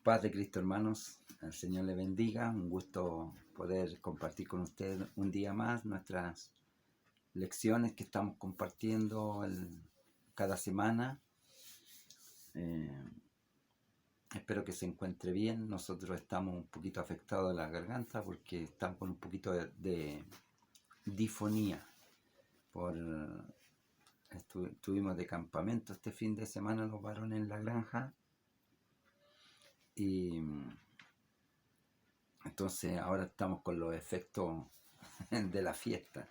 Paz de Cristo, hermanos. El Señor le bendiga. Un gusto poder compartir con usted un día más nuestras lecciones que estamos compartiendo cada semana. Espero que se encuentre bien. Nosotros estamos un poquito afectados de la garganta porque estamos con un poquito de difonía. Estuvimos de campamento este fin de semana los varones en la granja. Y entonces ahora estamos con los efectos de la fiesta,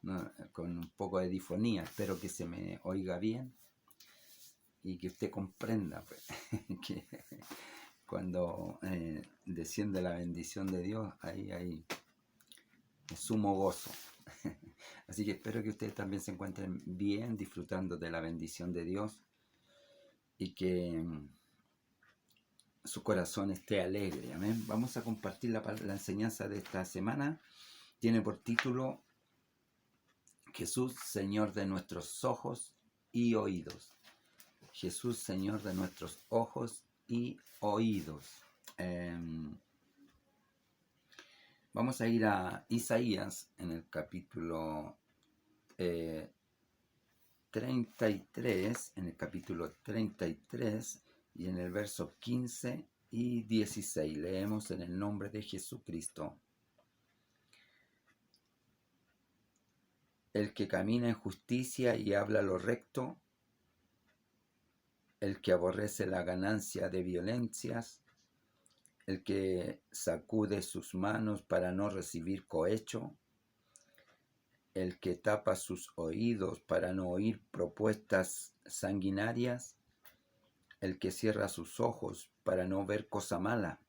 ¿no? Con un poco de difonía. Espero que se me oiga bien y que usted comprenda pues, que cuando desciende la bendición de Dios, ahí hay sumo gozo. Así que espero que ustedes también se encuentren bien, disfrutando de la bendición de Dios y que su corazón esté alegre. Amén. Vamos a compartir la enseñanza de esta semana. Tiene por título Jesús, Señor de nuestros ojos y oídos. Jesús, Señor de nuestros ojos y oídos. Vamos a ir a Isaías en el capítulo 33, en el capítulo 33 y en el verso 15 y 16. Leemos en el nombre de Jesucristo. El que camina en justicia y habla lo recto, el que aborrece la ganancia de violencias, el que sacude sus manos para no recibir cohecho, el que tapa sus oídos para no oír propuestas sanguinarias, el que cierra sus ojos para no ver cosa mala.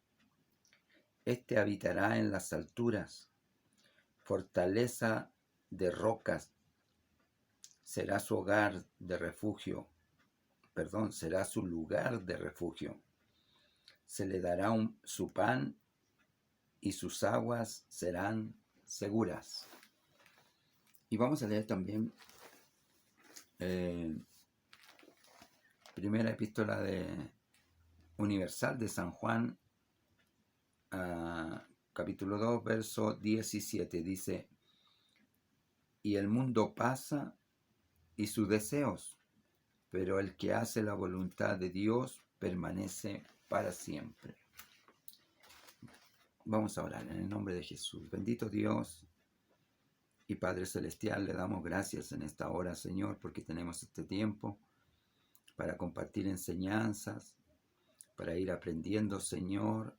Este habitará en las alturas, fortaleza de rocas, será su hogar de refugio, será su lugar de refugio. Se le dará su pan y sus aguas serán seguras. Y vamos a leer también primera epístola universal de San Juan, capítulo 2, verso 17. Dice: y el mundo pasa y sus deseos, pero el que hace la voluntad de Dios permanece para siempre. Vamos a orar en el nombre de Jesús. Bendito Dios y Padre Celestial, le damos gracias en esta hora, Señor, porque tenemos este tiempo para compartir enseñanzas, para ir aprendiendo, Señor,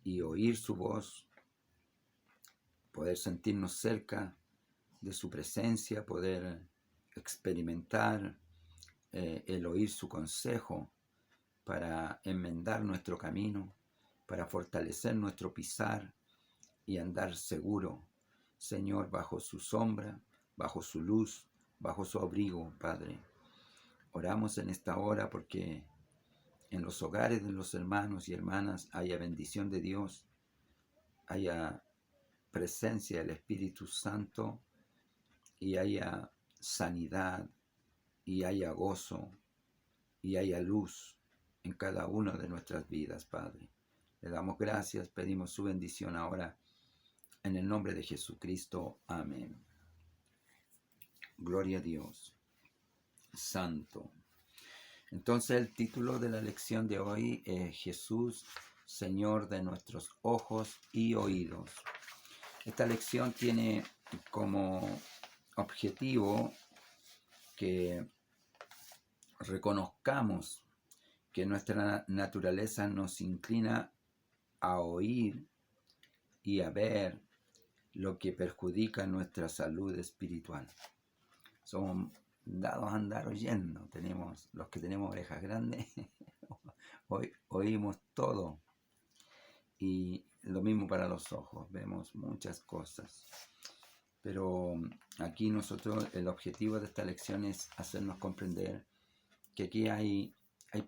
y oír su voz, poder sentirnos cerca de su presencia, poder experimentar el oír su consejo para enmendar nuestro camino, para fortalecer nuestro pisar y andar seguro, Señor, bajo su sombra, bajo su luz, bajo su abrigo, Padre. Oramos en esta hora porque en los hogares de los hermanos y hermanas haya bendición de Dios, haya presencia del Espíritu Santo y haya sanidad y haya gozo y haya luz en cada una de nuestras vidas, Padre. Le damos gracias, pedimos su bendición ahora en el nombre de Jesucristo. Amén. Gloria a Dios. Santo. Entonces el título de la lección de hoy es Jesús, Señor de nuestros ojos y oídos. Esta lección tiene como objetivo que reconozcamos que nuestra naturaleza nos inclina a oír y a ver lo que perjudica nuestra salud espiritual. Somos dados a andar oyendo. Los que tenemos orejas grandes, oímos todo. Y lo mismo para los ojos, vemos muchas cosas. Pero aquí nosotros, el objetivo de esta lección es hacernos comprender que aquí hay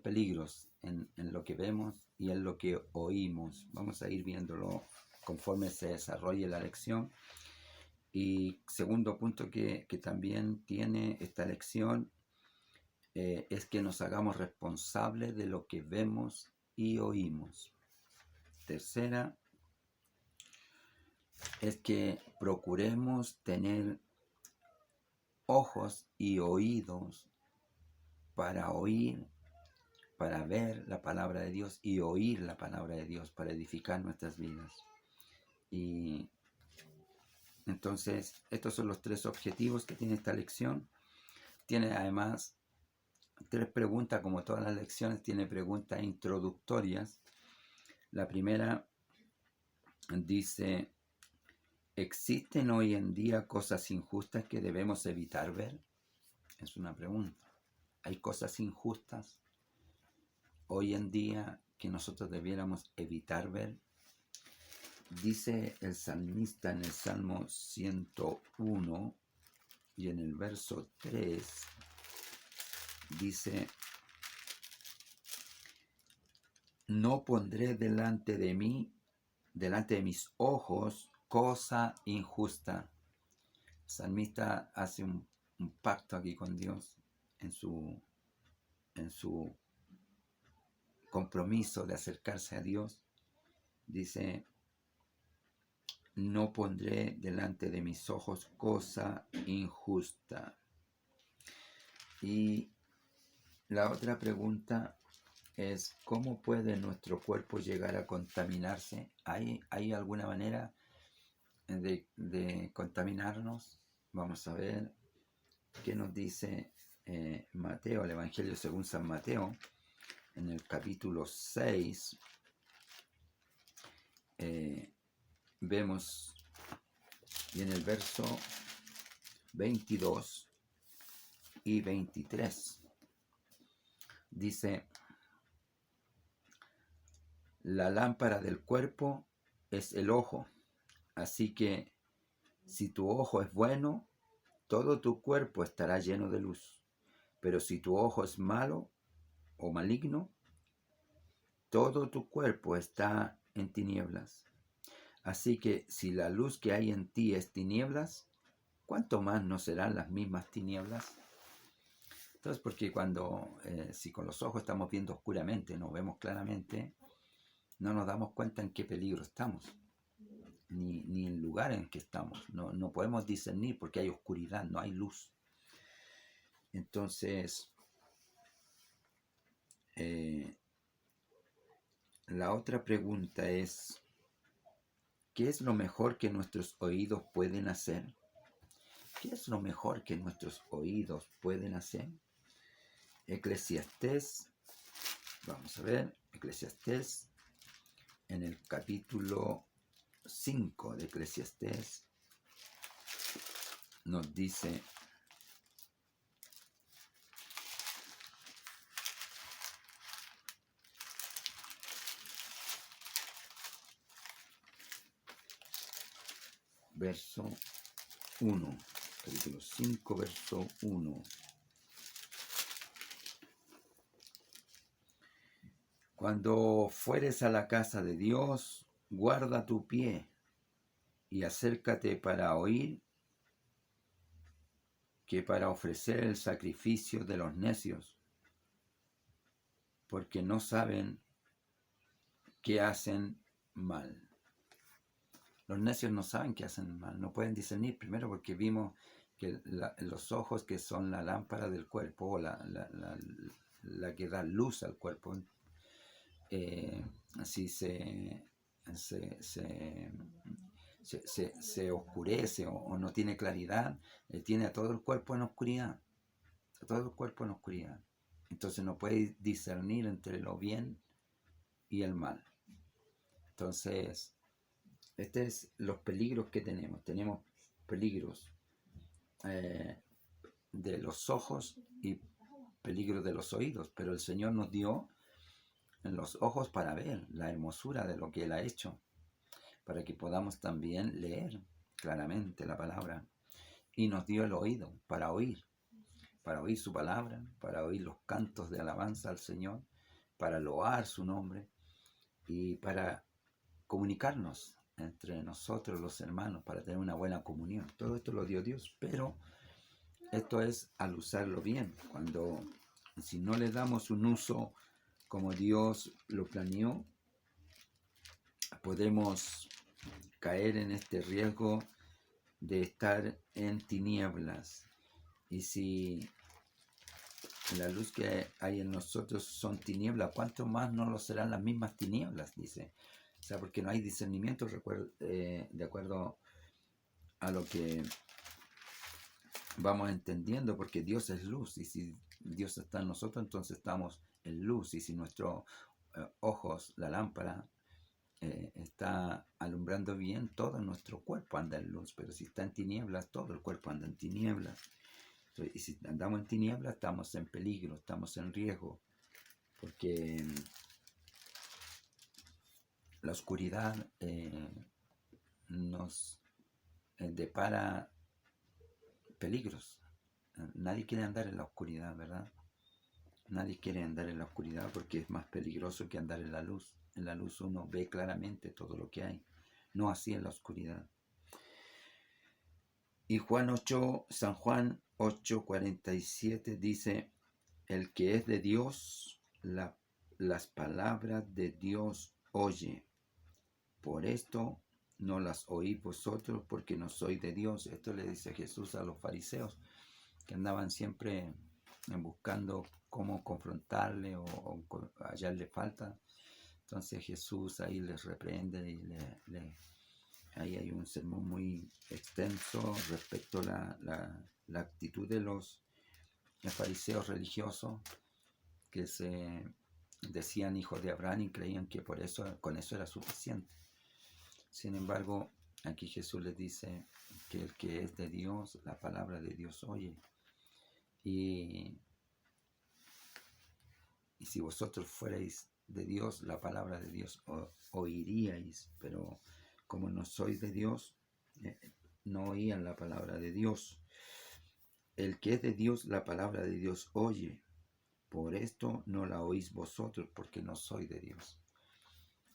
peligros en lo que vemos y en lo que oímos. Vamos a ir viéndolo conforme se desarrolle la lección. Y segundo punto que también tiene esta lección es que nos hagamos responsables de lo que vemos y oímos. Tercera es que procuremos tener ojos y oídos para oír, para ver la palabra de Dios y oír la palabra de Dios para edificar nuestras vidas. Y entonces, estos son los 3 objetivos que tiene esta lección. Tiene además 3 preguntas, como todas las lecciones, tiene preguntas introductorias. La primera dice: ¿existen hoy en día cosas injustas que debemos evitar ver? Es una pregunta. ¿Hay cosas injustas hoy en día que nosotros debiéramos evitar ver? Dice el salmista en el Salmo 101 y en el verso 3, dice: no pondré delante de mis ojos, cosa injusta. El salmista hace un pacto aquí con Dios en su compromiso de acercarse a Dios. Dice: no pondré delante de mis ojos cosa injusta. Y la otra pregunta es: ¿cómo puede nuestro cuerpo llegar a contaminarse? ¿Hay alguna manera de contaminarnos? Vamos a ver qué nos dice Mateo, el Evangelio según San Mateo, en el capítulo 6. Vemos, y en el verso 22 y 23, dice: la lámpara del cuerpo es el ojo, así que si tu ojo es bueno, todo tu cuerpo estará lleno de luz. Pero si tu ojo es malo o maligno, todo tu cuerpo está en tinieblas. Así que si la luz que hay en ti es tinieblas, ¿cuánto más no serán las mismas tinieblas? Entonces, porque si con los ojos estamos viendo oscuramente, no vemos claramente, no nos damos cuenta en qué peligro estamos, ni el lugar en que estamos. No podemos discernir porque hay oscuridad, no hay luz. Entonces, la otra pregunta es: ¿qué es lo mejor que nuestros oídos pueden hacer? ¿Qué es lo mejor que nuestros oídos pueden hacer? Eclesiastés, vamos a ver, Eclesiastés, en el capítulo 5 de Eclesiastés, nos dice: verso 1, capítulo 5, verso 1. Cuando fueres a la casa de Dios, guarda tu pie y acércate para oír, que para ofrecer el sacrificio de los necios, porque no saben que hacen mal. Los necios no saben que hacen mal, no pueden discernir, primero porque vimos que los ojos, que son la lámpara del cuerpo, o la que da luz al cuerpo, así se oscurece o no tiene claridad, tiene a todo el cuerpo en oscuridad, Entonces no puede discernir entre lo bien y el mal. Entonces, estos son los peligros que tenemos. Tenemos peligros de los ojos y peligros de los oídos, pero el Señor nos dio en los ojos para ver la hermosura de lo que Él ha hecho, para que podamos también leer claramente la palabra, y nos dio el oído para oír su palabra, para oír los cantos de alabanza al Señor, para loar su nombre y para comunicarnos entre nosotros los hermanos, para tener una buena comunión. Todo esto lo dio Dios, pero esto es al usarlo bien. Si no le damos un uso como Dios lo planeó, podemos caer en este riesgo de estar en tinieblas. Y si la luz que hay en nosotros son tinieblas, ¿cuánto más no lo serán las mismas tinieblas? Dice. O sea, porque no hay discernimiento de acuerdo a lo que vamos entendiendo, porque Dios es luz, y si Dios está en nosotros, entonces estamos en luz, y si nuestros ojos, la lámpara, está alumbrando bien, todo nuestro cuerpo anda en luz, pero si está en tinieblas, todo el cuerpo anda en tinieblas. Y si andamos en tinieblas, estamos en peligro, estamos en riesgo, porque la oscuridad nos depara peligros. Nadie quiere andar en la oscuridad, ¿verdad? Nadie quiere andar en la oscuridad porque es más peligroso que andar en la luz. En la luz uno ve claramente todo lo que hay, no así en la oscuridad. Y San Juan 8:47 dice, el que es de Dios, las palabras de Dios oye. Por esto no las oís vosotros, porque no sois de Dios. Esto le dice Jesús a los fariseos, que andaban siempre buscando cómo confrontarle o hallarle falta. Entonces Jesús ahí les reprende y ahí hay un sermón muy extenso respecto a la actitud de los fariseos religiosos, que se decían hijos de Abraham y creían que con eso era suficiente. Sin embargo, aquí Jesús les dice que el que es de Dios, la palabra de Dios oye. Y si vosotros fuerais de Dios, la palabra de Dios oiríais, pero como no sois de Dios, no oían la palabra de Dios. El que es de Dios, la palabra de Dios oye. Por esto no la oís vosotros, porque no sois de Dios.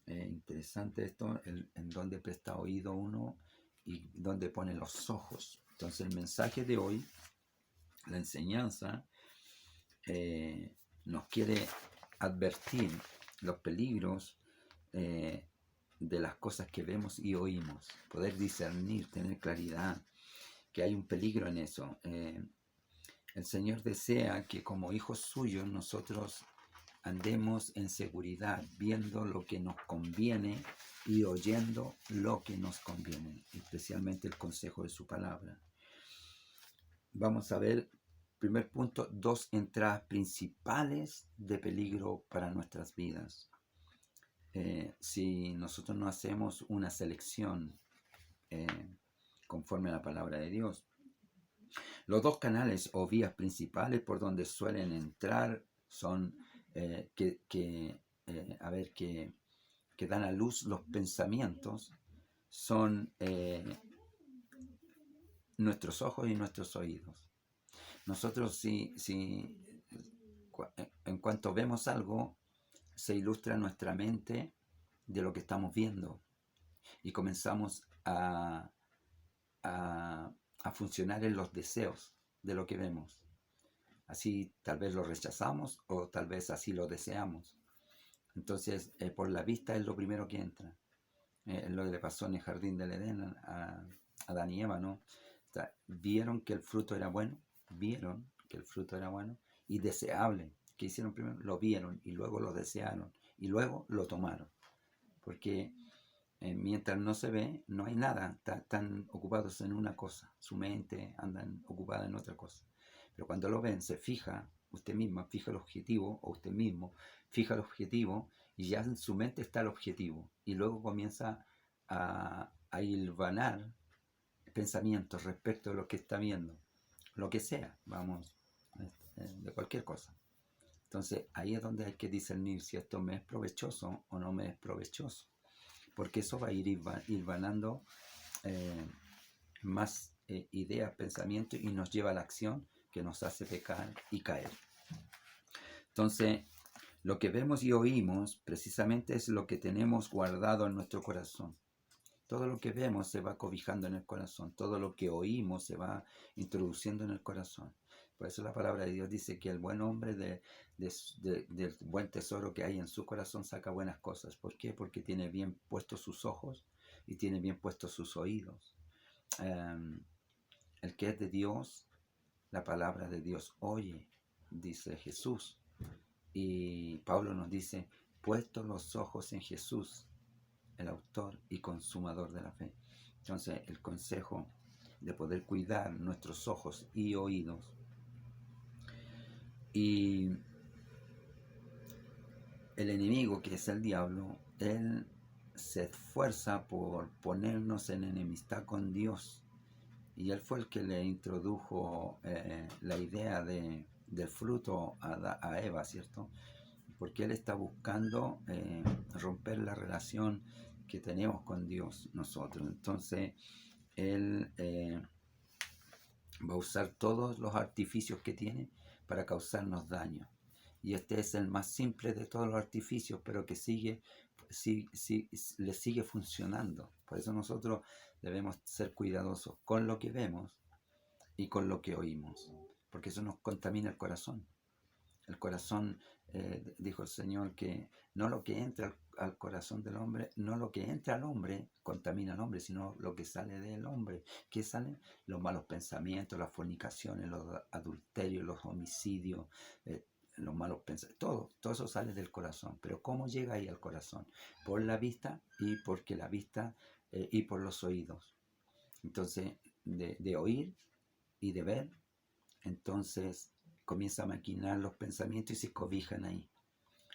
Interesante esto, en donde presta oído uno y donde pone los ojos. Entonces el mensaje de hoy, la enseñanza, nos quiere advertir los peligros de las cosas que vemos y oímos, poder discernir, tener claridad, que hay un peligro en eso. El Señor desea que como hijos suyos nosotros andemos en seguridad, viendo lo que nos conviene y oyendo lo que nos conviene, especialmente el consejo de su palabra. Vamos a ver, primer punto, 2 entradas principales de peligro para nuestras vidas. Si nosotros no hacemos una selección conforme a la palabra de Dios. Los 2 canales o vías principales por donde suelen entrar son que dan a luz los pensamientos, son nuestros ojos y nuestros oídos. Nosotros en cuanto vemos algo, se ilustra nuestra mente de lo que estamos viendo y comenzamos a funcionar en los deseos de lo que vemos. Así tal vez lo rechazamos o tal vez así lo deseamos. Entonces, por la vista es lo primero que entra. Es lo que le pasó en el jardín del Edén a Adán y Eva, ¿no? O sea, vieron que el fruto era bueno y deseable. ¿Qué hicieron primero? Lo vieron y luego lo desearon y luego lo tomaron. Porque mientras no se ve, no hay nada. Están ocupados en una cosa. Su mente andan ocupada en otra cosa. Pero cuando lo ven, se fija, usted misma fija el objetivo, o usted mismo fija el objetivo, y ya en su mente está el objetivo. Y luego comienza a hilvanar pensamientos respecto a lo que está viendo. Lo que sea, de cualquier cosa. Entonces, ahí es donde hay que discernir si esto me es provechoso o no me es provechoso. Porque eso va a ir hilvanando más ideas, pensamientos, y nos lleva a la acción que nos hace pecar y caer. Entonces, lo que vemos y oímos precisamente es lo que tenemos guardado en nuestro corazón. Todo lo que vemos se va cobijando en el corazón. Todo lo que oímos se va introduciendo en el corazón. Por eso la palabra de Dios dice que el buen hombre del buen tesoro que hay en su corazón saca buenas cosas. ¿Por qué? Porque tiene bien puestos sus ojos y tiene bien puestos sus oídos. El que es de Dios, la palabra de Dios oye, dice Jesús. Y Pablo nos dice, puestos los ojos en Jesús, el autor y consumador de la fe. Entonces, el consejo de poder cuidar nuestros ojos y oídos. Y el enemigo, que es el diablo, él se esfuerza por ponernos en enemistad con Dios. Y él fue el que le introdujo la idea del fruto a Eva, ¿cierto? Porque él está buscando romper la relación que tenemos con Dios nosotros. Entonces, él va a usar todos los artificios que tiene para causarnos daño. Y este es el más simple de todos los artificios, pero que le sigue funcionando. Por eso nosotros debemos ser cuidadosos con lo que vemos y con lo que oímos, porque eso nos contamina el corazón. El corazón, dijo el Señor, que no lo que entra al corazón del hombre, no lo que entra al hombre contamina al hombre, sino lo que sale del hombre. ¿Qué salen? Los malos pensamientos, las fornicaciones, los adulterios, los homicidios, los malos pensamientos, todo eso sale del corazón. Pero ¿cómo llega ahí al corazón? Por la vista y porque la vista y por los oídos. Entonces, de oír y de ver, entonces comienza a maquinar los pensamientos y se cobijan ahí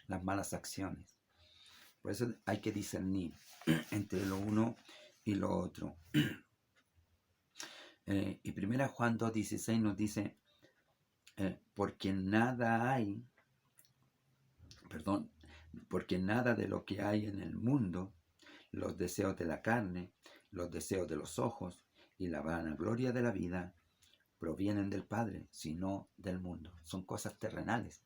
las malas acciones. Por eso hay que discernir entre lo uno y lo otro. Y 1 Juan 2:16 nos dice, porque nada de lo que hay en el mundo, los deseos de la carne, los deseos de los ojos y la vanagloria de la vida, provienen del Padre, sino del mundo. Son cosas terrenales.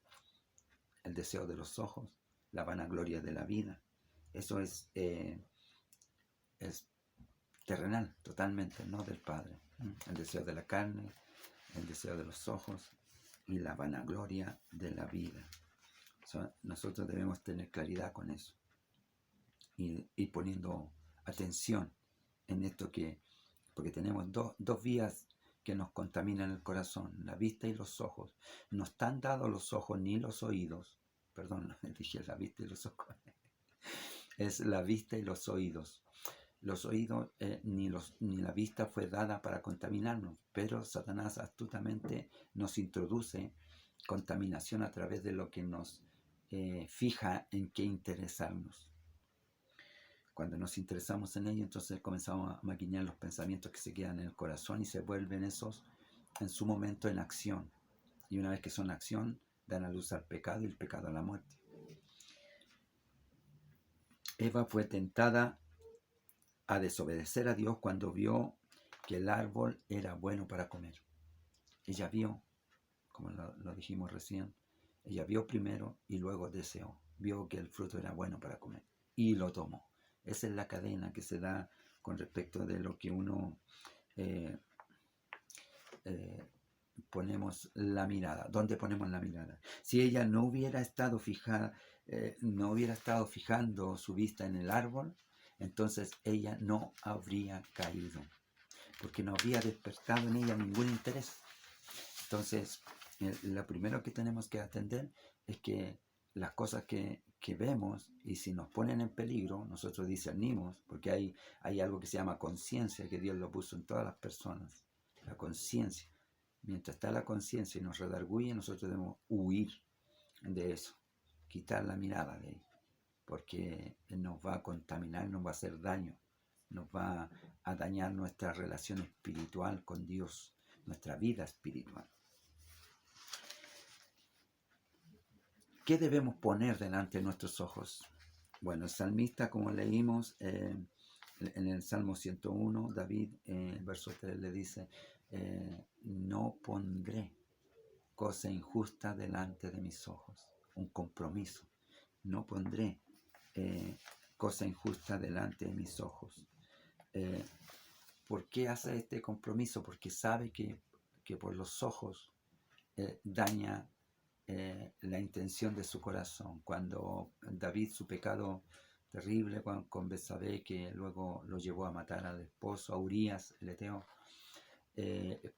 El deseo de los ojos, la vanagloria de la vida. Eso es terrenal, totalmente, no del Padre. El deseo de la carne, el deseo de los ojos y la vanagloria de la vida. Nosotros debemos tener claridad con eso y poniendo atención en esto porque tenemos dos vías que nos contaminan el corazón, la vista y los ojos. No están dados los ojos ni los oídos, perdón, dije la vista y los ojos, es la vista y los oídos. Los oídos ni la vista fue dada para contaminarnos, pero Satanás astutamente nos introduce contaminación a través de lo que nos fija en qué interesarnos. Cuando nos interesamos en ello, entonces comenzamos a maquinar los pensamientos que se quedan en el corazón y se vuelven esos en su momento en acción. Y una vez que son acción, dan a luz al pecado y el pecado a la muerte. Eva fue tentada a desobedecer a Dios cuando vio que el árbol era bueno para comer. Ella vio, como lo dijimos recién, ella vio primero y luego deseó. Vio que el fruto era bueno para comer y lo tomó. Esa es la cadena que se da con respecto de lo que uno ponemos la mirada. ¿Dónde ponemos la mirada? Si ella no hubiera estado fijando su vista en el árbol, entonces ella no habría caído, porque no habría despertado en ella ningún interés. Entonces, lo primero que tenemos que atender es que las cosas que vemos, y si nos ponen en peligro, nosotros discernimos, porque hay algo que se llama conciencia, que Dios lo puso en todas las personas, la conciencia. Mientras está la conciencia y nos redarguye, nosotros debemos huir de eso, quitar la mirada de ahí, porque nos va a contaminar, nos va a hacer daño, nos va a dañar nuestra relación espiritual con Dios, nuestra vida espiritual. ¿Qué debemos poner delante de nuestros ojos? Bueno, el salmista, como leímos en el Salmo 101, David, verso 3, le dice, no pondré cosa injusta delante de mis ojos. Un compromiso. No pondré cosa injusta delante de mis ojos. ¿Por qué hace este compromiso? Porque sabe que por los ojos daña la intención de su corazón. Cuando David, su pecado terrible con Betsabé, que luego lo llevó a matar al esposo, a Urías, el eteo,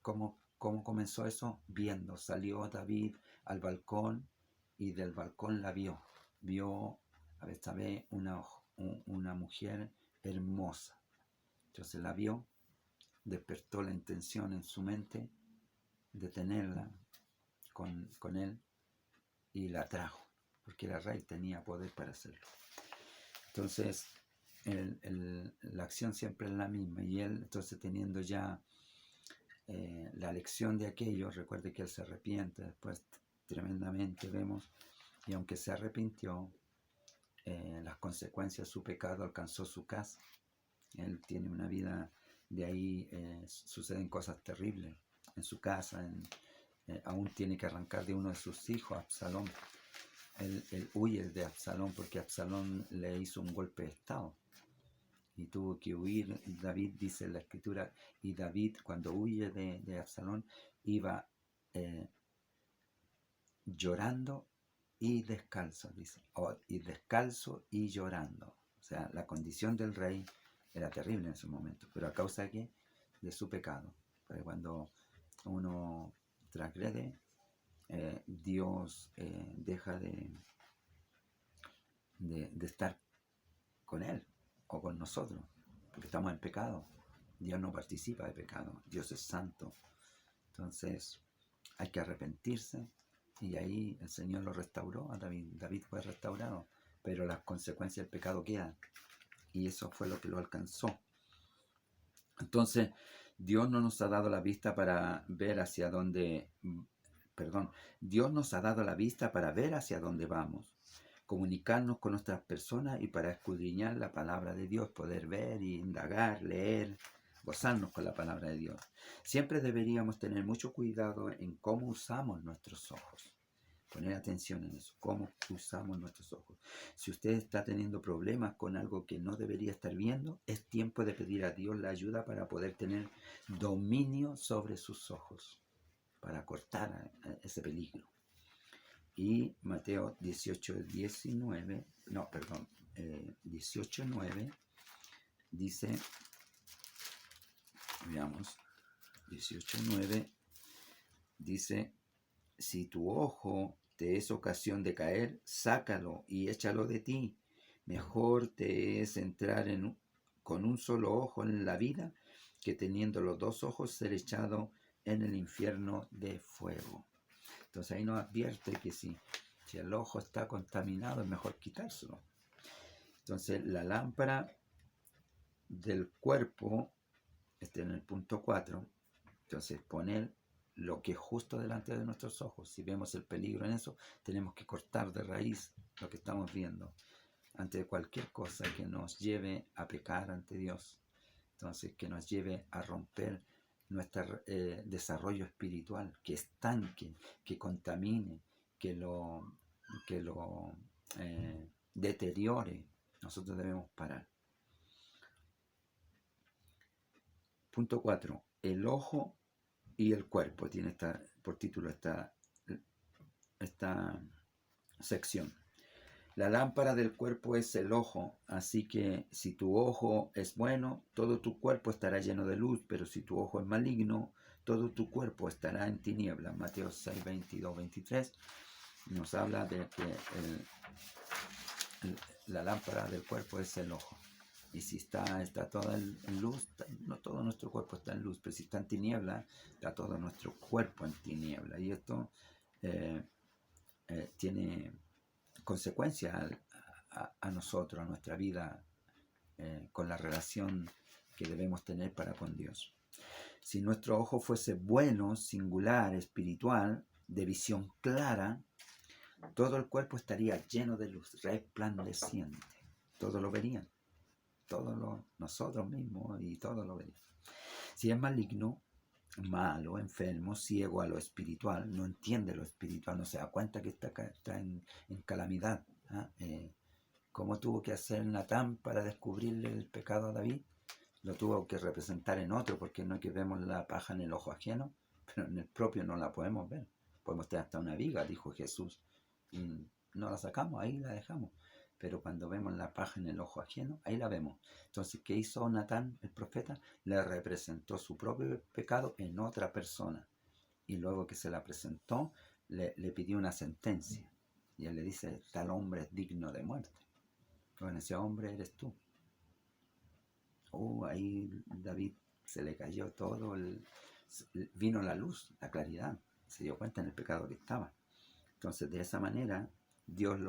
¿cómo comenzó eso? Viendo, salió David al balcón y del balcón la vio a Betsabé, una mujer hermosa. Entonces la vio, despertó la intención en su mente de tenerla con él y la trajo, porque era rey, tenía poder para hacerlo. Entonces la acción siempre es la misma, y él, entonces, teniendo ya la lección de aquello, recuerde que él se arrepiente después tremendamente, vemos, y aunque se arrepintió, las consecuencias de su pecado alcanzó su casa. Él tiene una vida, de ahí suceden cosas terribles en su casa, aún tiene que arrancar de uno de sus hijos, Absalón. Él huye de Absalón porque Absalón le hizo un golpe de estado y tuvo que huir. David, dice en la escritura, y David, cuando huye de Absalón, iba llorando y descalzo, dice, y descalzo y llorando. O sea, la condición del rey era terrible en ese momento, pero a causa de qué? De su pecado. Porque cuando uno transgrede, Dios deja de estar con él o con nosotros, porque estamos en pecado. Dios no participa de pecado, Dios es santo. Entonces hay que arrepentirse, y ahí el Señor lo restauró a David. David fue restaurado, pero las consecuencias del pecado quedan, y eso fue lo que lo alcanzó. Entonces Dios no nos ha dado la vista para ver hacia dónde, Dios nos ha dado la vista para ver hacia dónde vamos, comunicarnos con nuestras personas y para escudriñar la palabra de Dios, poder ver y indagar, leer, gozarnos con la palabra de Dios. Siempre deberíamos tener mucho cuidado en cómo usamos nuestros ojos. Poner atención en eso, cómo usamos nuestros ojos. Si usted está teniendo problemas con algo que no debería estar viendo, es tiempo de pedir a Dios la ayuda para poder tener dominio sobre sus ojos, para cortar ese peligro. Y Mateo 18:9 dice, veamos, 18:9 dice: si tu ojo te es ocasión de caer, sácalo y échalo de ti. Mejor te es entrar con un solo ojo en la vida, que teniendo los dos ojos ser echado en el infierno de fuego. Entonces ahí nos advierte que si el ojo está contaminado, es mejor quitárselo. Entonces la lámpara del cuerpo, en el punto 4, entonces poner lo que es justo delante de nuestros ojos. Si vemos el peligro en eso, tenemos que cortar de raíz lo que estamos viendo, antes de cualquier cosa que nos lleve a pecar ante Dios. Entonces, que nos lleve a romper nuestro desarrollo espiritual, que estanque, que contamine, que lo deteriore. Nosotros debemos parar. Punto 4. El ojo y el cuerpo tiene por título esta sección. La lámpara del cuerpo es el ojo, así que si tu ojo es bueno, todo tu cuerpo estará lleno de luz, pero si tu ojo es maligno, todo tu cuerpo estará en tinieblas. Mateo 6, 22, 23 nos habla de que la lámpara del cuerpo es el ojo. Y si está toda en luz, no todo nuestro cuerpo está en luz, pero si está en tiniebla, está todo nuestro cuerpo en tiniebla. Y esto tiene consecuencias a nosotros, a nuestra vida, con la relación que debemos tener para con Dios. Si nuestro ojo fuese bueno, singular, espiritual, de visión clara, todo el cuerpo estaría lleno de luz, resplandeciente. Todos lo verían. Nosotros mismos, y todo lo verían. Si es maligno, malo, enfermo, ciego a lo espiritual, no entiende lo espiritual, no se da cuenta que está en calamidad. ¿Cómo tuvo que hacer Natán para descubrirle el pecado a David? Lo tuvo que representar en otro, porque no es que vemos la paja en el ojo ajeno, pero en el propio no la podemos ver. Podemos tener hasta una viga, dijo Jesús, y no la sacamos, ahí la dejamos. Pero cuando vemos la paja en el ojo ajeno, ahí la vemos. Entonces, ¿qué hizo Natán, el profeta? Le representó su propio pecado en otra persona. Y luego que se la presentó, le pidió una sentencia. Y él le dice, tal hombre es digno de muerte. Bueno, ese hombre eres tú. Ahí David se le cayó todo, vino la luz, la claridad. Se dio cuenta en el pecado que estaba. Entonces, de esa manera, Dios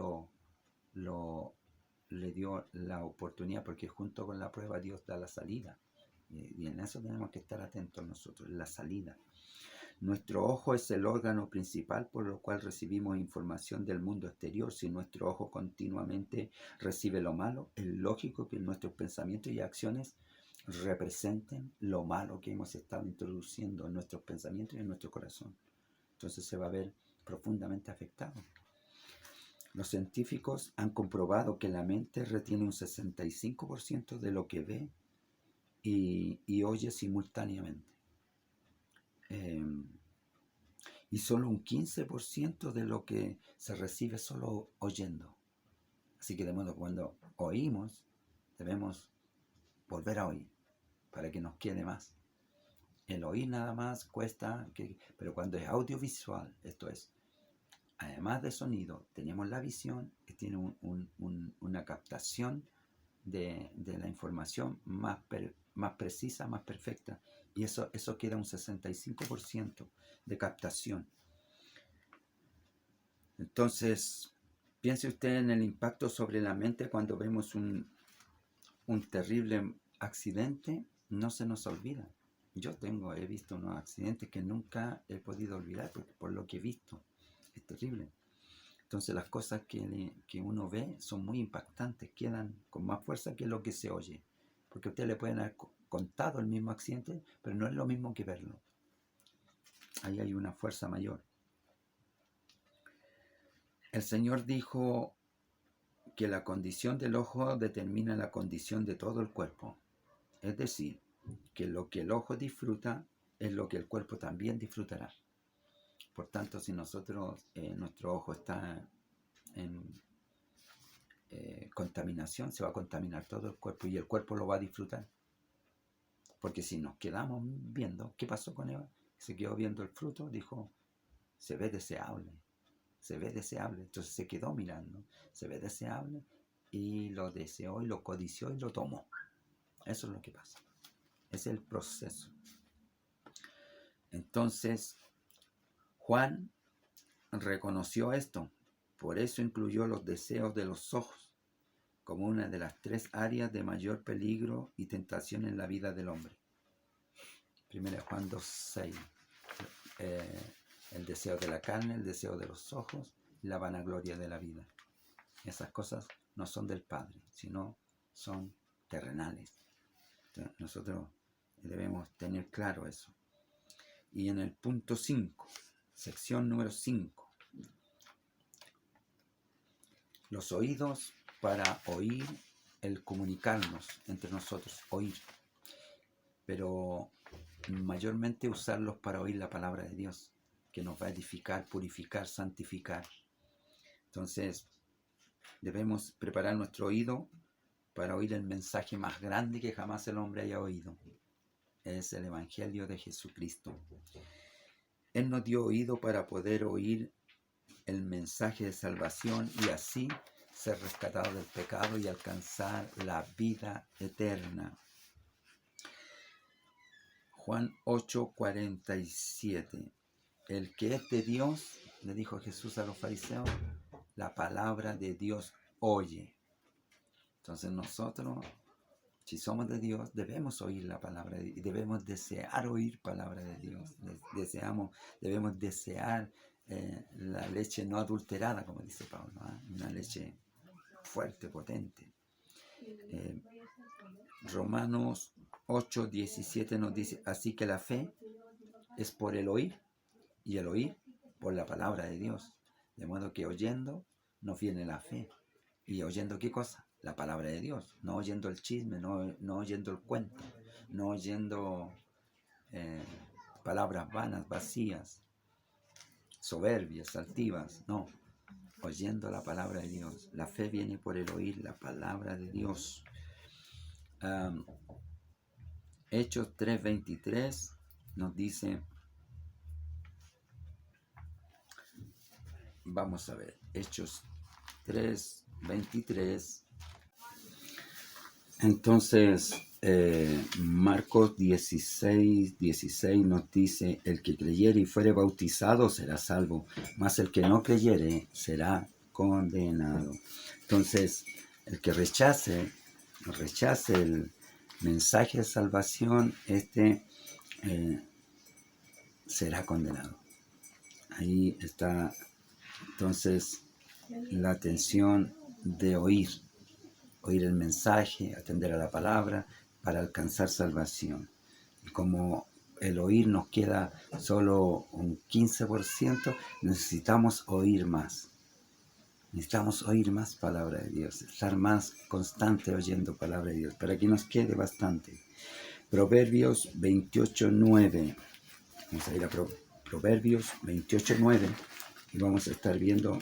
le dio la oportunidad, porque junto con la prueba Dios da la salida. Y en eso tenemos que estar atentos nosotros, en la salida. Nuestro ojo es el órgano principal por lo cual recibimos información del mundo exterior. Si nuestro ojo continuamente recibe lo malo, es lógico que nuestros pensamientos y acciones representen lo malo que hemos estado introduciendo en nuestros pensamientos y en nuestro corazón. Entonces se va a ver profundamente afectado. Los científicos han comprobado que la mente retiene un 65% de lo que ve y oye simultáneamente. Y solo un 15% de lo que se recibe solo oyendo. Así que de modo cuando oímos, debemos volver a oír para que nos quede más. El oír nada más cuesta, pero cuando es audiovisual, esto es, además de sonido, tenemos la visión que tiene una captación de la información más precisa, más perfecta. Y eso queda un 65% de captación. Entonces, piense usted en el impacto sobre la mente cuando vemos un terrible accidente, no se nos olvida. Yo he visto unos accidentes que nunca he podido olvidar por lo que he visto. Es terrible. Entonces las cosas que uno ve son muy impactantes, quedan con más fuerza que lo que se oye. Porque a usted le pueden haber contado el mismo accidente, pero no es lo mismo que verlo. Ahí hay una fuerza mayor. El Señor dijo que la condición del ojo determina la condición de todo el cuerpo. Es decir, que lo que el ojo disfruta es lo que el cuerpo también disfrutará. Por tanto, si nuestro ojo está en contaminación, se va a contaminar todo el cuerpo y el cuerpo lo va a disfrutar. Porque si nos quedamos viendo, ¿qué pasó con Eva? Se quedó viendo el fruto, dijo, se ve deseable. Entonces se quedó mirando, se ve deseable y lo deseó y lo codició y lo tomó. Eso es lo que pasa. Es el proceso. Entonces, Juan reconoció esto. Por eso incluyó los deseos de los ojos como una de las 3 áreas de mayor peligro y tentación en la vida del hombre. 1 Juan 2:6. El deseo de la carne, el deseo de los ojos y la vanagloria de la vida. Esas cosas no son del Padre, sino son terrenales. Entonces, nosotros debemos tener claro eso. Y en el punto 5, sección número 5, los oídos para oír, el comunicarnos entre nosotros, oír, pero mayormente usarlos para oír la palabra de Dios, que nos va a edificar, purificar, santificar. Entonces, debemos preparar nuestro oído para oír el mensaje más grande que jamás el hombre haya oído. Es el Evangelio de Jesucristo. Él nos dio oído para poder oír el mensaje de salvación y así ser rescatado del pecado y alcanzar la vida eterna. Juan 8:47. El que es de Dios, le dijo Jesús a los fariseos, la palabra de Dios oye. Entonces nosotros, si somos de Dios, debemos oír la palabra de Dios y debemos desear oír palabra de Dios. Debemos desear la leche no adulterada, como dice Pablo, una leche fuerte, potente. Romanos 8:17 nos dice, así que la fe es por el oír y el oír por la palabra de Dios. De modo que oyendo nos viene la fe. ¿Y oyendo qué cosa? La palabra de Dios. No oyendo el chisme, no oyendo el cuento, no oyendo palabras vanas, vacías. soberbias, altivas, no, oyendo la palabra de Dios. La fe viene por el oír la palabra de Dios. Hechos 3:23 nos dice, vamos a ver, Hechos 3:23. Entonces, Marcos 16:16 nos dice, el que creyere y fuere bautizado será salvo, mas el que no creyere será condenado. Entonces, el que rechace el mensaje de salvación, será condenado. Ahí está entonces la atención de oír el mensaje, atender a la palabra para alcanzar salvación. Y como el oír nos queda solo un 15%, necesitamos oír más. Necesitamos oír más palabra de Dios, estar más constante oyendo palabra de Dios, para que nos quede bastante. Proverbios 28:9. Vamos a ir a Proverbios 28:9 y vamos a estar viendo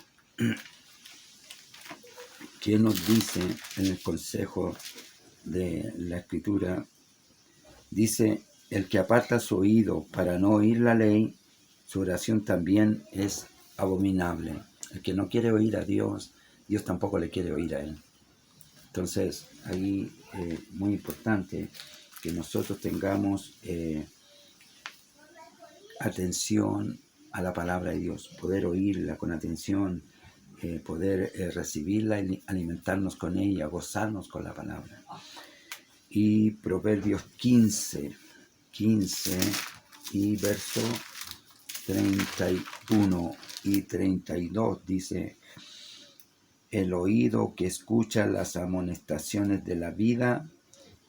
qué nos dice en el consejo de la Escritura. Dice, el que aparta su oído para no oír la ley, su oración también es abominable. El que no quiere oír a Dios, Dios tampoco le quiere oír a él. Entonces, ahí muy importante que nosotros tengamos atención a la palabra de Dios, poder oírla con atención, poder recibirla y alimentarnos con ella, gozarnos con la palabra. Y Proverbios 15 y verso 31 y 32 dice, el oído que escucha las amonestaciones de la vida,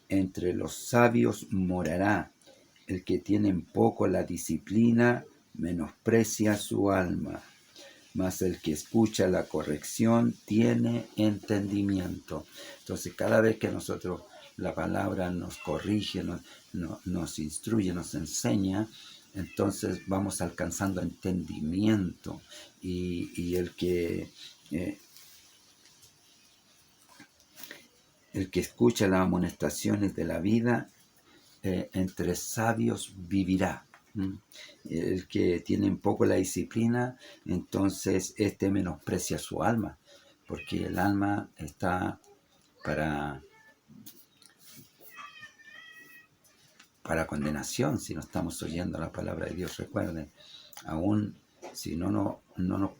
entre los sabios morará. El que tiene en poco la disciplina, menosprecia su alma. Mas el que escucha la corrección tiene entendimiento. Entonces, cada vez que nosotros la palabra nos corrige, nos instruye, nos enseña, entonces vamos alcanzando entendimiento. Y el que escucha las amonestaciones de la vida, entre sabios vivirá. El que tiene un poco la disciplina, entonces menosprecia su alma, porque el alma está para condenación si no estamos oyendo la palabra de Dios. Recuerden, aún si no nos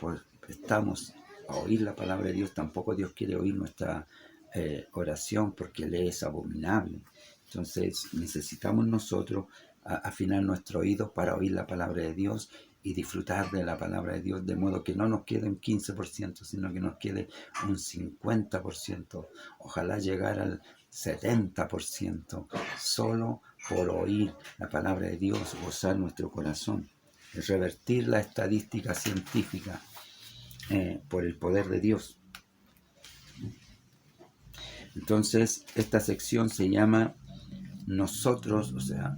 prestamos a oír la palabra de Dios, tampoco Dios quiere oír nuestra oración, porque le es abominable. Entonces necesitamos nosotros afinar nuestro oído para oír la palabra de Dios y disfrutar de la palabra de Dios, de modo que no nos quede un 15%, sino que nos quede un 50%. Ojalá llegar al 70%, solo por oír la palabra de Dios, gozar nuestro corazón, revertir la estadística científica por el poder de Dios. Entonces, esta sección se llama nosotros, o sea,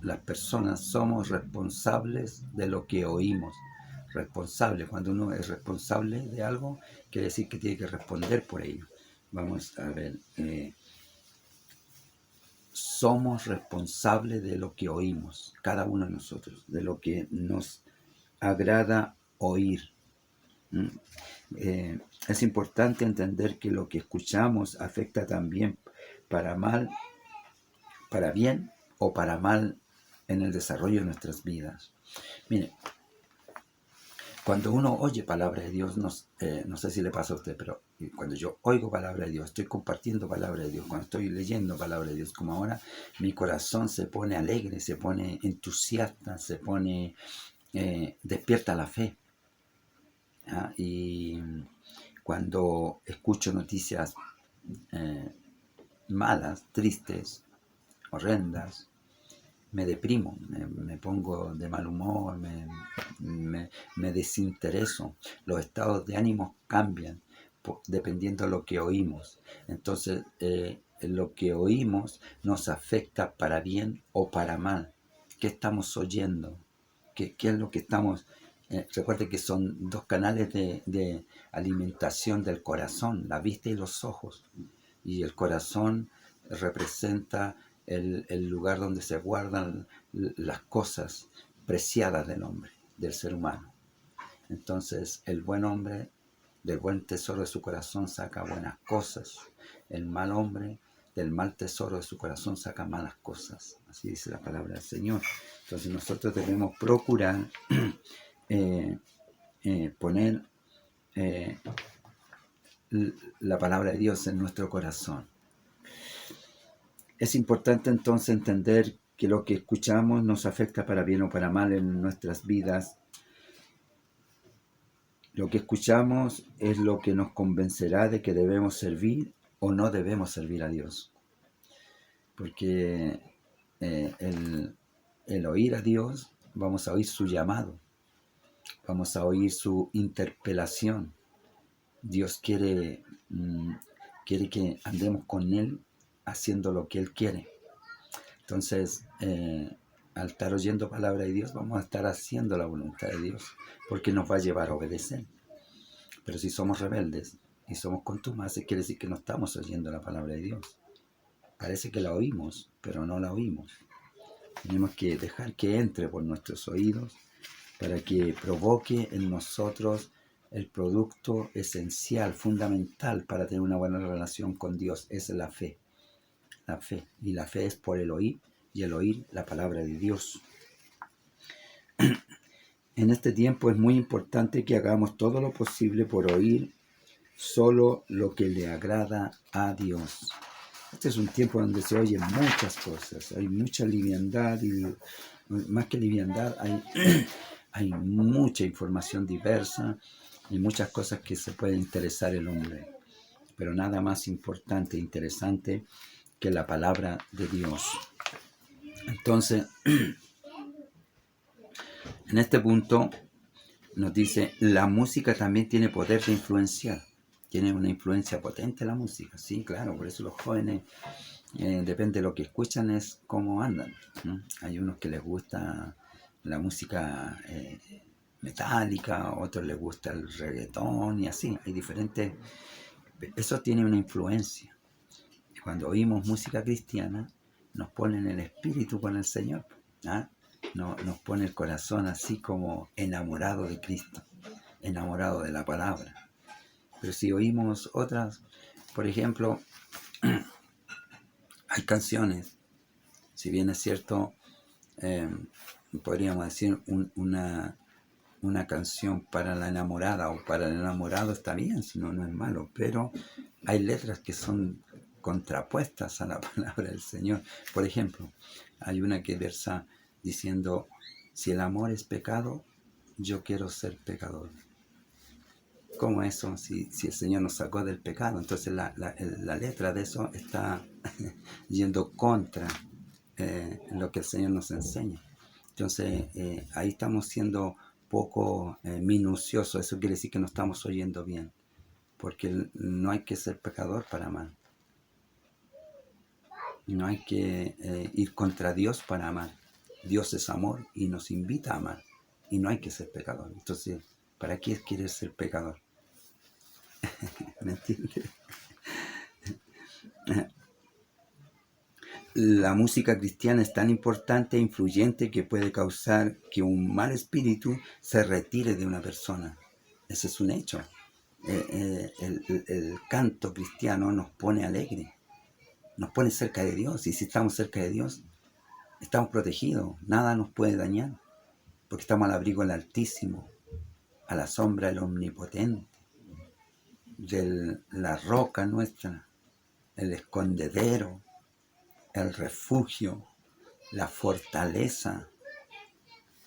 las personas somos responsables de lo que oímos. Responsable, cuando uno es responsable de algo, quiere decir que tiene que responder por ello. Vamos a ver, somos responsables de lo que oímos, cada uno de nosotros, de lo que nos agrada oír. Es importante entender que lo que escuchamos afecta también para mal, para bien o para mal en el desarrollo de nuestras vidas. Mire, cuando uno oye palabra de Dios, no sé si le pasa a usted, pero cuando yo oigo palabra de Dios, estoy compartiendo palabra de Dios, cuando estoy leyendo palabra de Dios, como ahora, mi corazón se pone alegre, se pone entusiasta, se pone, despierta la fe. Y cuando escucho noticias malas, tristes, horrendas, me deprimo, me pongo de mal humor, me desintereso. Los estados de ánimo cambian dependiendo de lo que oímos. Entonces, lo que oímos nos afecta para bien o para mal. ¿Qué estamos oyendo? ¿Qué es lo que estamos Recuerde que son dos canales de alimentación del corazón, la vista y los ojos. Y el corazón representa el lugar donde se guardan las cosas preciadas del hombre, del ser humano. Entonces, el buen hombre del buen tesoro de su corazón saca buenas cosas. El mal hombre del mal tesoro de su corazón saca malas cosas. Así dice la palabra del Señor. Entonces nosotros debemos procurar poner la palabra de Dios en nuestro corazón. Es importante entonces entender que lo que escuchamos nos afecta para bien o para mal en nuestras vidas. Lo que escuchamos es lo que nos convencerá de que debemos servir o no debemos servir a Dios. Porque el oír a Dios, vamos a oír su llamado, vamos a oír su interpelación. Dios quiere que andemos con Él haciendo lo que Él quiere. Entonces, al estar oyendo palabra de Dios, vamos a estar haciendo la voluntad de Dios, porque nos va a llevar a obedecer. Pero si somos rebeldes y somos contumaces, quiere decir que no estamos oyendo la palabra de Dios. Parece que la oímos, pero no la oímos. Tenemos que dejar que entre por nuestros oídos para que provoque en nosotros el producto esencial, fundamental para tener una buena relación con Dios. Es la fe. La fe. Y la fe es por el oír, y el oír la palabra de Dios. En este tiempo es muy importante que hagamos todo lo posible por oír solo lo que le agrada a Dios. Este es un tiempo donde se oyen muchas cosas, hay mucha liviandad y más que liviandad hay mucha información diversa y muchas cosas que se pueden interesar el hombre. Pero nada más importante e interesante que la palabra de Dios. Entonces, en este punto nos dice, la música también tiene poder de influenciar. Tiene una influencia potente la música, sí, claro, por eso los jóvenes, depende de lo que escuchan, es cómo andan, ¿no? Hay unos que les gusta la música metálica, a otros les gusta el reggaetón y así, hay diferentes, eso tiene una influencia. Y cuando oímos música cristiana, nos pone en el espíritu con el Señor, ¿ah? Nos pone el corazón así como enamorado de Cristo, enamorado de la palabra. Pero si oímos otras, por ejemplo, hay canciones, si bien es cierto, podríamos decir una canción para la enamorada o para el enamorado está bien, si no, no es malo, pero hay letras que son contrapuestas a la palabra del Señor. Por ejemplo, hay una que versa diciendo, si el amor es pecado, yo quiero ser pecador. ¿Cómo eso? Si el Señor nos sacó del pecado. Entonces la letra de eso está yendo contra lo que el Señor nos enseña. Entonces ahí estamos siendo poco minuciosos. Eso quiere decir que no estamos oyendo bien. Porque no hay que ser pecador para amar. No hay que ir contra Dios para amar. Dios es amor y nos invita a amar. Y no hay que ser pecador. Entonces, ¿para qué quieres ser pecador? ¿Me entiendes? La música cristiana es tan importante e influyente que puede causar que un mal espíritu se retire de una persona. Ese es un hecho. El canto cristiano nos pone alegre, nos pone cerca de Dios. Y si estamos cerca de Dios, estamos protegidos. Nada nos puede dañar, porque estamos al abrigo del Altísimo, a la sombra del Omnipotente, de la roca nuestra, el escondedero, el refugio, la fortaleza.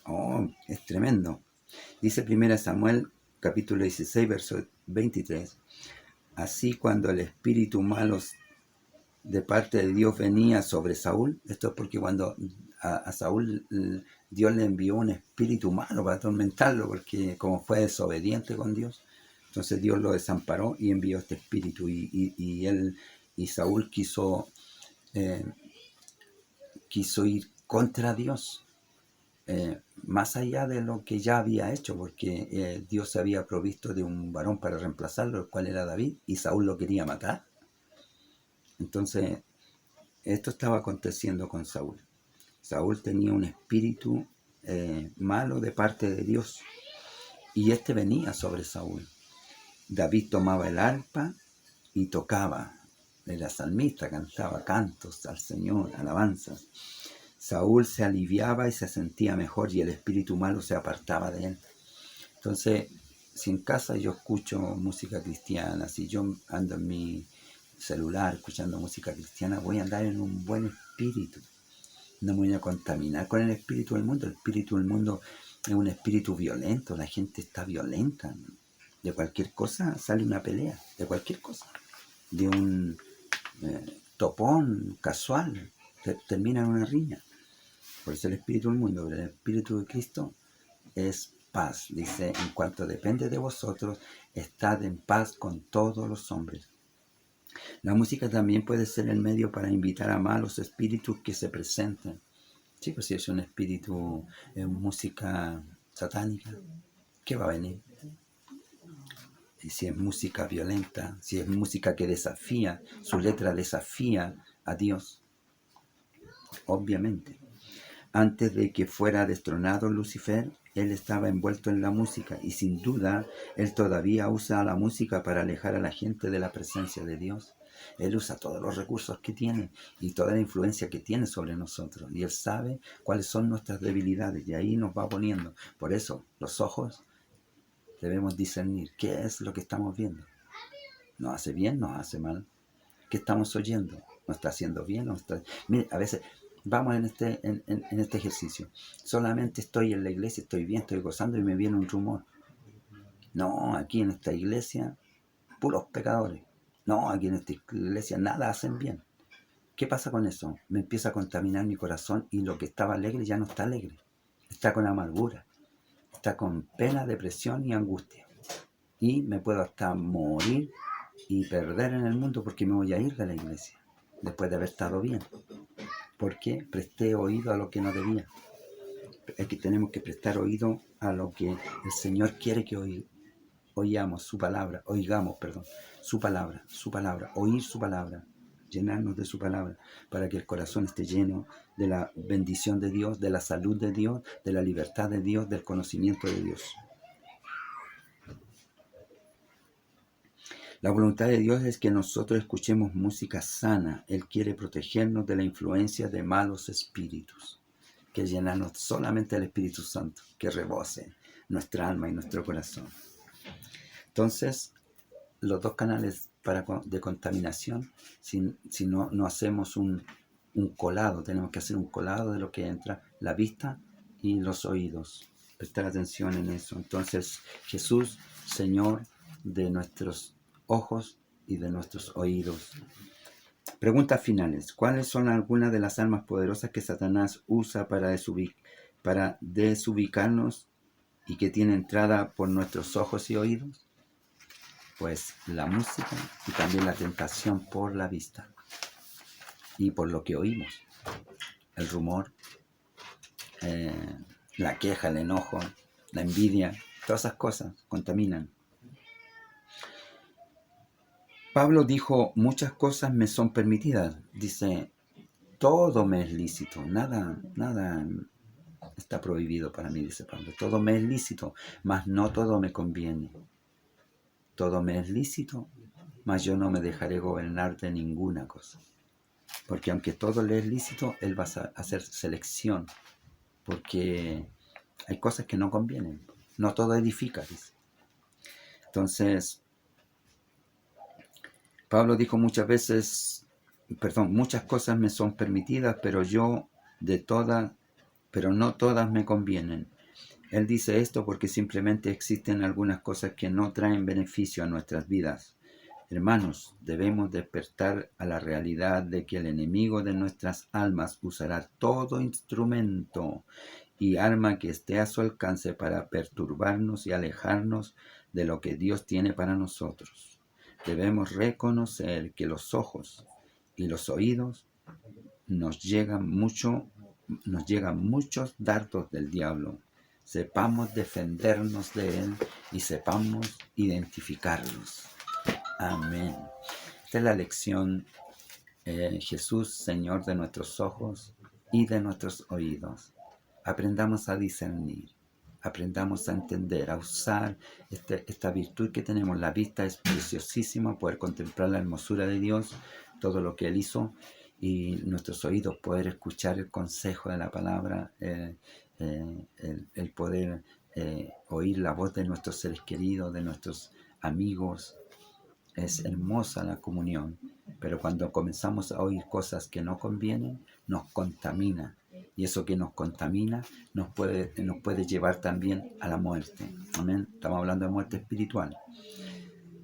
Oh, es tremendo. Dice 1 Samuel capítulo 16, verso 23. Así cuando el espíritu malo de parte de Dios venía sobre Saúl, esto es porque cuando a Saúl Dios le envió un espíritu malo para atormentarlo, porque como fue desobediente con Dios, entonces Dios lo desamparó y envió este espíritu y Saúl quiso ir contra Dios. más allá de lo que ya había hecho, porque Dios se había provisto de un varón para reemplazarlo, el cual era David, y Saúl lo quería matar. Entonces, esto estaba aconteciendo con Saúl. Saúl tenía un espíritu malo de parte de Dios, y este venía sobre Saúl. David tomaba el arpa y tocaba. Era salmista, cantaba cantos al Señor, alabanzas. Saúl se aliviaba y se sentía mejor y el espíritu malo se apartaba de él. Entonces, si en casa yo escucho música cristiana, si yo ando en mi celular escuchando música cristiana, voy a andar en un buen espíritu. No me voy a contaminar con el espíritu del mundo. El espíritu del mundo es un espíritu violento, la gente está violenta. De cualquier cosa sale una pelea, de cualquier cosa. De un topón casual, termina en una riña. Por eso el espíritu del mundo, pero el espíritu de Cristo es paz. Dice, en cuanto depende de vosotros, estad en paz con todos los hombres. La música también puede ser el medio para invitar a malos espíritus que se presenten. Sí, pues si es un espíritu, música satánica, ¿qué va a venir? Y si es música violenta, si es música que desafía, su letra desafía a Dios, obviamente. Antes de que fuera destronado Lucifer, él estaba envuelto en la música y sin duda él todavía usa la música para alejar a la gente de la presencia de Dios. Él usa todos los recursos que tiene y toda la influencia que tiene sobre nosotros. Y él sabe cuáles son nuestras debilidades y ahí nos va poniendo. Por eso los ojos debemos discernir qué es lo que estamos viendo. ¿Nos hace bien? ¿Nos hace mal? ¿Qué estamos oyendo? ¿Nos está haciendo bien? ¿Nos está... Mire, a veces vamos en este ejercicio. Solamente estoy en la iglesia, estoy bien, estoy gozando y me viene un rumor. No, aquí en esta iglesia, puros pecadores. No, aquí en esta iglesia nada hacen bien. ¿Qué pasa con eso? Me empieza a contaminar mi corazón y lo que estaba alegre ya no está alegre. Está con amargura. Está con pena, depresión y angustia. Y me puedo hasta morir y perder en el mundo porque me voy a ir de la iglesia después de haber estado bien. Porque presté oído a lo que no debía. Es que tenemos que prestar oído a lo que el Señor quiere que oigamos su palabra, su palabra, oír su palabra, llenarnos de su palabra, para que el corazón esté lleno de la bendición de Dios, de la salud de Dios, de la libertad de Dios, del conocimiento de Dios. La voluntad de Dios es que nosotros escuchemos música sana. Él quiere protegernos de la influencia de malos espíritus, que llenarnos solamente del Espíritu Santo, que rebose nuestra alma y nuestro corazón. Entonces, los dos canales de contaminación, si no hacemos un colado, tenemos que hacer un colado de lo que entra, la vista y los oídos. Prestar atención en eso. Entonces, Jesús, Señor de nuestros ojos y de nuestros oídos. Preguntas finales. ¿Cuáles son algunas de las armas poderosas que Satanás usa para desubicarnos y que tiene entrada por nuestros ojos y oídos? Pues la música y también la tentación por la vista y por lo que oímos. El rumor, la queja, el enojo, la envidia, todas esas cosas contaminan. Pablo dijo, muchas cosas me son permitidas. Dice, todo me es lícito, nada está prohibido para mí, dice Pablo. Todo me es lícito, mas no todo me conviene. Todo me es lícito, mas yo no me dejaré gobernar de ninguna cosa. Porque aunque todo le es lícito, él va a hacer selección. Porque hay cosas que no convienen. No todo edifica, dice. Entonces, Pablo dijo muchas cosas me son permitidas, pero no todas me convienen. Él dice esto porque simplemente existen algunas cosas que no traen beneficio a nuestras vidas. Hermanos, debemos despertar a la realidad de que el enemigo de nuestras almas usará todo instrumento y arma que esté a su alcance para perturbarnos y alejarnos de lo que Dios tiene para nosotros. Debemos reconocer que los ojos y los oídos nos llegan mucho nos llegan muchos dardos del diablo. Sepamos defendernos de él y sepamos identificarlos. Amén. Esta es la lección. Jesús, Señor de nuestros ojos y de nuestros oídos. Aprendamos a discernir, aprendamos a entender, a usar esta virtud que tenemos. La vista es preciosísima, poder contemplar la hermosura de Dios, todo lo que Él hizo, y nuestros oídos poder escuchar el consejo de la palabra, el poder oír la voz de nuestros seres queridos, de nuestros amigos. Es hermosa la comunión, pero cuando comenzamos a oír cosas que no convienen, nos contamina. Y eso que nos contamina nos puede llevar también a la muerte. Amén. Estamos hablando de muerte espiritual.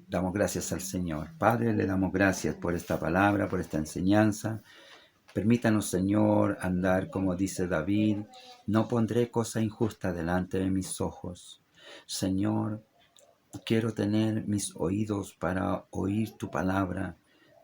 Damos gracias al Señor. Padre, le damos gracias por esta palabra, por esta enseñanza. Permítanos, Señor, andar como dice David. No pondré cosa injusta delante de mis ojos. Señor, quiero tener mis oídos para oír tu palabra,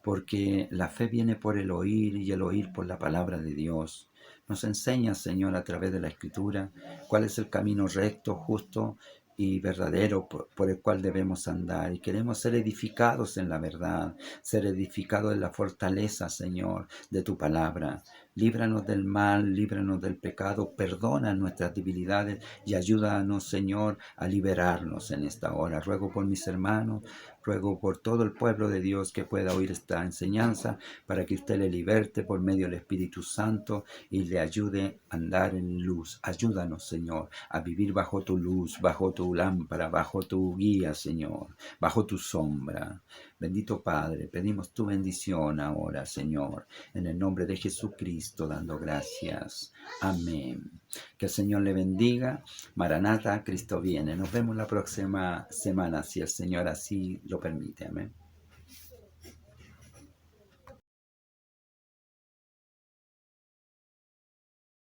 porque la fe viene por el oír y el oír por la palabra de Dios. Nos enseña, Señor, a través de la Escritura, cuál es el camino recto, justo y verdadero por el cual debemos andar. Y queremos ser edificados en la verdad, ser edificados en la fortaleza, Señor, de tu palabra. Líbranos del mal, líbranos del pecado, perdona nuestras debilidades y ayúdanos, Señor, a liberarnos en esta hora. Ruego por mis hermanos, ruego por todo el pueblo de Dios que pueda oír esta enseñanza, para que usted le liberte por medio del Espíritu Santo y le ayude a andar en luz. Ayúdanos, Señor, a vivir bajo tu luz, bajo tu lámpara, bajo tu guía, Señor, bajo tu sombra. Bendito Padre, pedimos tu bendición ahora, Señor, en el nombre de Jesucristo, dando gracias. Amén. Que el Señor le bendiga. Maranata, Cristo viene. Nos vemos la próxima semana, si el Señor así lo permite. Amén.